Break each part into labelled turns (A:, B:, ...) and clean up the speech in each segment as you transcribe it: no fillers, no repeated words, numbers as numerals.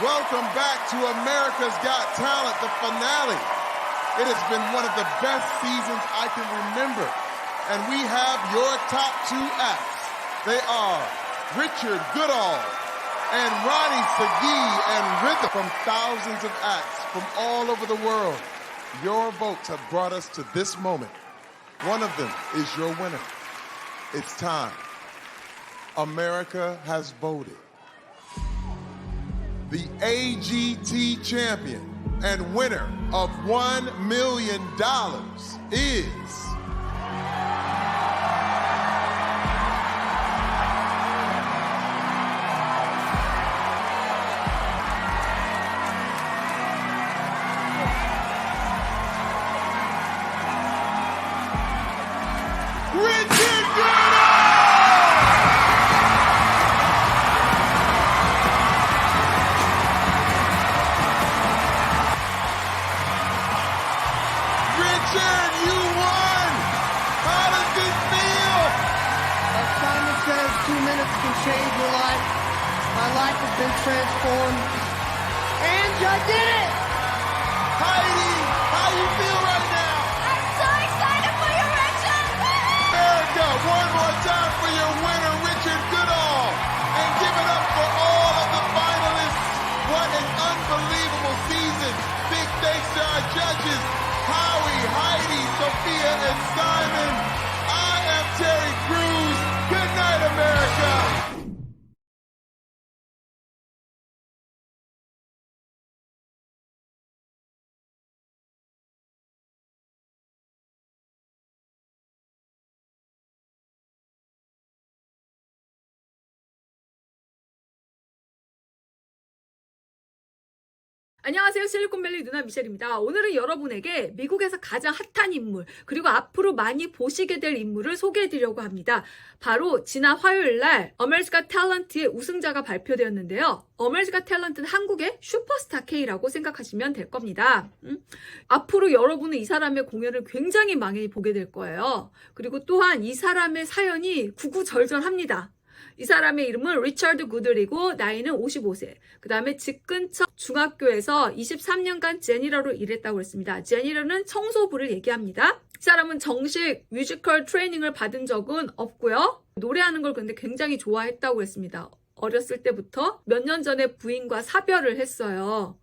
A: Welcome back to America's Got Talent, the finale. It has been one of the best seasons I can remember. And we have your top two acts. They are Richard Goodall and Ronnie Segee and Rhythm from thousands of acts from all over the world. Your votes have brought us to this moment. One of them is your winner. It's time. America has voted. The AGT champion and winner of $1 million is... Richard, you won! How does this feel?
B: As Simon says, 2 minutes can change your life. My life has been transformed. And I did it!
A: Heidi, how you feel right now?
C: I'm so excited for you, Richard!
A: America, one more time for your winner, Richard Goodall. And give it up for all of the finalists. What an unbelievable season. Big thanks to our judges. Howie, Heidi, Sophia, and Simon. I am Terry Crews. Good night, America.
D: 안녕하세요. 실리콘밸리 누나 미셸입니다. 오늘은 여러분에게 미국에서 가장 핫한 인물, 그리고 앞으로 많이 보시게 될 인물을 소개해드리려고 합니다. 바로 지난 화요일 날 어메리카 탤런트의 우승자가 발표되었는데요. 어메리카 탤런트는 한국의 슈퍼스타 K라고 생각하시면 될 겁니다. 앞으로 여러분은 이 사람의 공연을 굉장히 많이 보게 될 거예요. 그리고 또한 이 사람의 사연이 구구절절합니다. 이 사람의 이름은 리처드 구들이고 나이는 55세. 그 다음에 집 근처 중학교에서 23년간 제니러로 일했다고 했습니다. 제니러는 청소부를 얘기합니다. 이 사람은 정식 뮤지컬 트레이닝을 받은 적은 없고요. 노래하는 걸 근데 굉장히 좋아했다고 했습니다. 어렸을 때부터 몇 년 전에 부인과 사별을 했어요.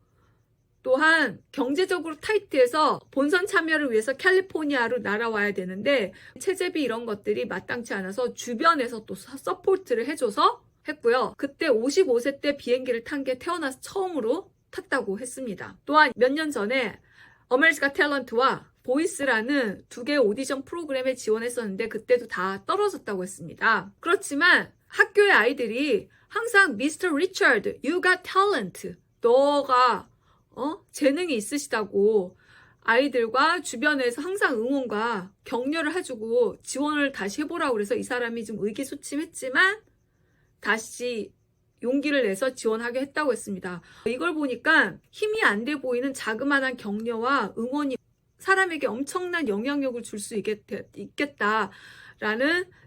D: 또한 경제적으로 타이트해서 본선 참여를 위해서 캘리포니아로 날아와야 되는데 체제비 이런 것들이 마땅치 않아서 주변에서 또 서포트를 해줘서 했고요. 그때 55세 때 비행기를 탄 게 태어나서 처음으로 탔다고 했습니다. 또한 몇 년 전에 어메리카 탤런트와 보이스라는 2개의 오디션 프로그램에 지원했었는데 그때도 다 떨어졌다고 했습니다. 그렇지만 학교의 아이들이 항상 Mr. Richard, you got talent. 너가 재능이 있으시다고 아이들과 주변에서 항상 응원과 격려를 해주고 지원을 다시 해보라고 그래서 이 사람이 좀 의기소침했지만 다시 용기를 내서 지원하게 했다고 했습니다. 이걸 보니까 힘이 안 돼 보이는 자그마한 격려와 응원이 사람에게 엄청난 영향력을 줄 수 있겠다라는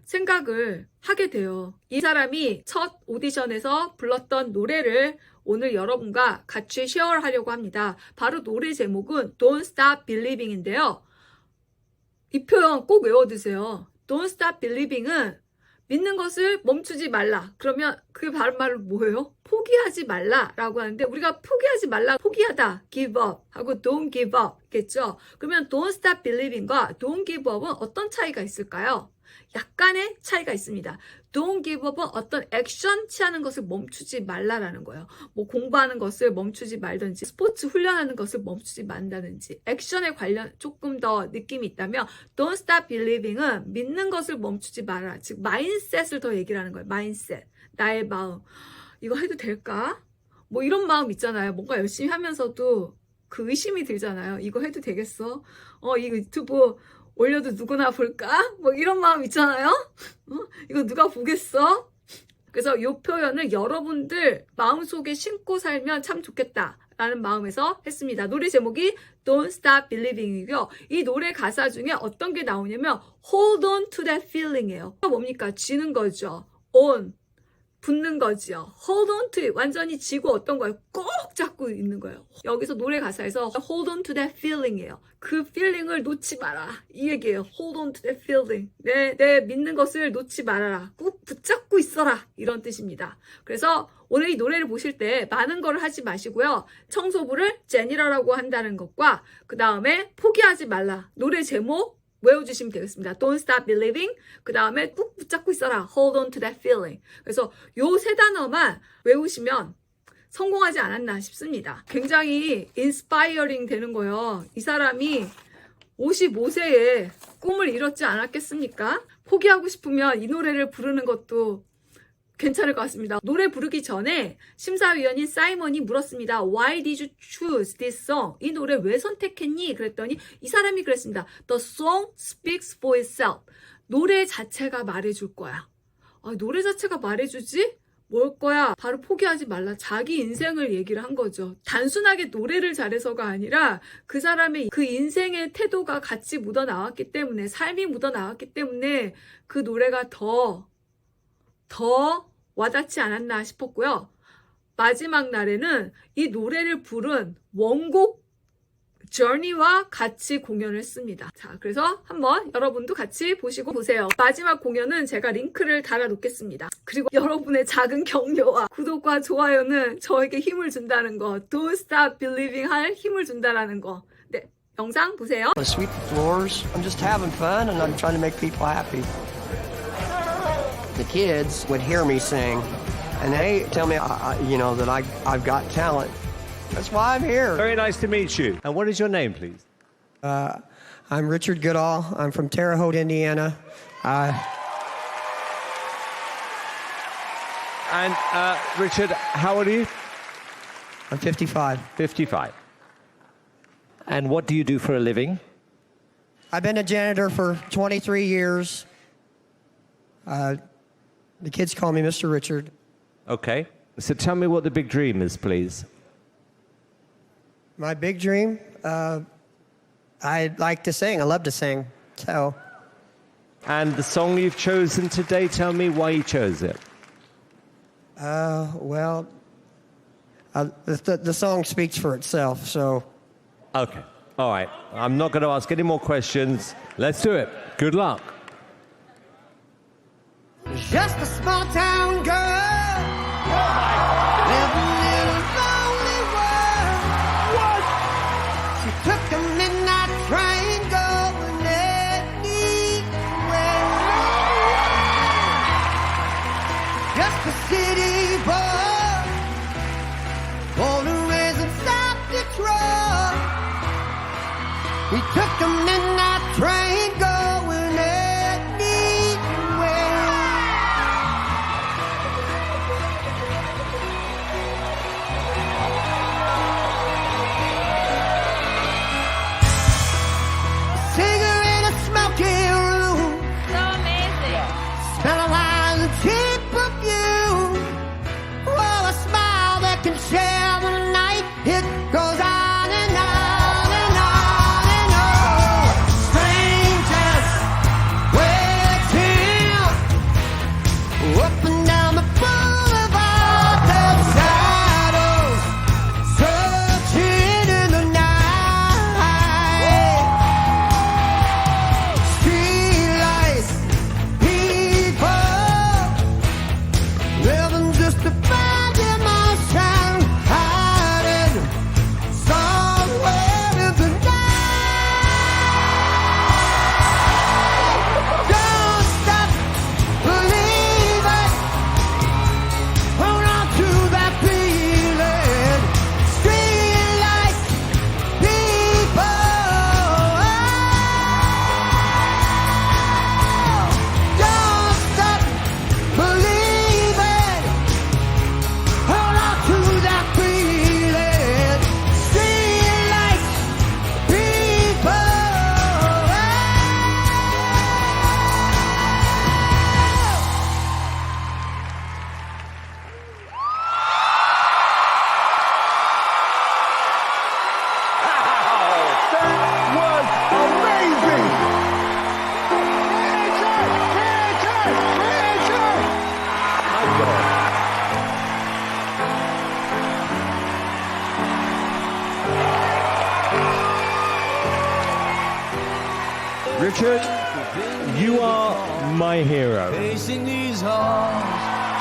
D: 생각을 하게 돼요. 이 사람이 첫 오디션에서 불렀던 노래를 오늘 여러분과 같이 쉐어하려고 합니다. 바로 노래 제목은 Don't Stop Believing인데요. 이 표현 꼭 외워두세요. Don't Stop Believing은 믿는 것을 멈추지 말라. 그러면 그게 바로 말로 뭐예요? 포기하지 말라라고 하는데 우리가 포기하지 말라, 포기하다, give up 하고 don't give up 겠죠? 그러면 don't stop believing과 don't give up은 어떤 차이가 있을까요? 약간의 차이가 있습니다. Don't give up은 어떤 액션 취하는 것을 멈추지 말라라는 거예요. 뭐 공부하는 것을 멈추지 말든지 스포츠 훈련하는 것을 멈추지 말다든지 액션에 관련 조금 더 느낌이 있다면 Don't stop believing은 믿는 것을 멈추지 마라. 즉 마인셋을 더 얘기를 하는 거예요. 마인셋. 나의 마음. 이거 해도 될까? 뭐 이런 마음 있잖아요. 뭔가 열심히 하면서도 그 의심이 들잖아요. 이거 해도 되겠어? 이거 유튜브 올려도 누구나 볼까? 뭐 이런 마음 있잖아요. 이거 누가 보겠어? 그래서 이 표현을 여러분들 마음속에 심고 살면 참 좋겠다라는 마음에서 했습니다. 노래 제목이 Don't Stop Believing이고요. 이 노래 가사 중에 어떤 게 나오냐면 Hold on to that feeling이에요. 뭡니까? 쥐는 거죠. On, 붙는 거지요. hold on to it. 완전히 쥐고 어떤 거예요? 꼭 잡고 있는 거예요. 여기서 노래 가사에서 hold on to that feeling이에요. 그 feeling을 놓지 마라. 이 얘기예요. hold on to that feeling. 내 믿는 것을 놓지 말아라. 꼭 붙잡고 있어라. 이런 뜻입니다. 그래서 오늘 이 노래를 보실 때 많은 걸 하지 마시고요. 청소부를 제니라라고 한다는 것과 그 다음에 포기하지 말라. 노래 제목 외워주시면 되겠습니다. Don't stop believing. 그 다음에 꾹 붙잡고 있어라. Hold on to that feeling. 그래서 요 세 단어만 외우시면 성공하지 않았나 싶습니다. 굉장히 인스파이어링 되는 거예요. 이 사람이 55세에 꿈을 이뤘지 않았겠습니까? 포기하고 싶으면 이 노래를 부르는 것도 괜찮을 것 같습니다. 노래 부르기 전에 심사위원인 사이먼이 물었습니다. Why did you choose this song? 이 노래 왜 선택했니? 그랬더니 이 사람이 그랬습니다. The song speaks for itself. 노래 자체가 말해줄 거야. 노래 자체가 말해주지? 뭘 거야? 바로 포기하지 말라. 자기 인생을 얘기를 한 거죠. 단순하게 노래를 잘해서가 아니라 그 사람의 그 인생의 태도가 같이 묻어나왔기 때문에, 삶이 묻어나왔기 때문에 그 노래가 더 와닿지 않았나 싶었고요. 마지막 날에는 이 노래를 부른 원곡 Journey와 같이 공연을 했습니다. 자, 그래서 한번 여러분도 같이 보시고 보세요. 마지막 공연은 제가 링크를 달아놓겠습니다. 그리고 여러분의 작은 격려와 구독과 좋아요는 저에게 힘을 준다는 거, Don't Stop Believing 할 힘을 준다는 거. 네, 영상 보세요.
B: Sweep the floors. I'm just having fun and I'm trying to make people happy. The kids would hear me sing and they tell me, that I've got talent. That's why I'm here.
E: Very nice to meet you. And what is your name, please?
B: I'm Richard Goodall. I'm from Terre Haute, Indiana.
E: And Richard, how old are you?
B: I'm 55.
E: 55. And what do you do for a living?
B: I've been a janitor for 23 years. The kids call me Mr. Richard.
E: Okay. So tell me what the big dream is, please.
B: My big dream? I like to sing. I love to sing. So.
E: And the song you've chosen today, tell me why you chose it.
B: The song speaks for itself, so.
E: Okay. All right. I'm not going to ask any more questions. Let's do it. Good luck.
B: Just a small town girl. Living in a lonely world. What? She took a midnight train going anywhere. Just a city boy. Born and raised in South Detroit. He took a midnight train going anywhere. Living just to find emotion.
E: Richard, you are my hero.
F: Facing these halls,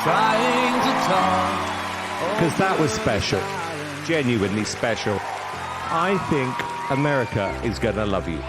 F: trying to talk.
E: Because that was special. Genuinely special. I think America is going to love you.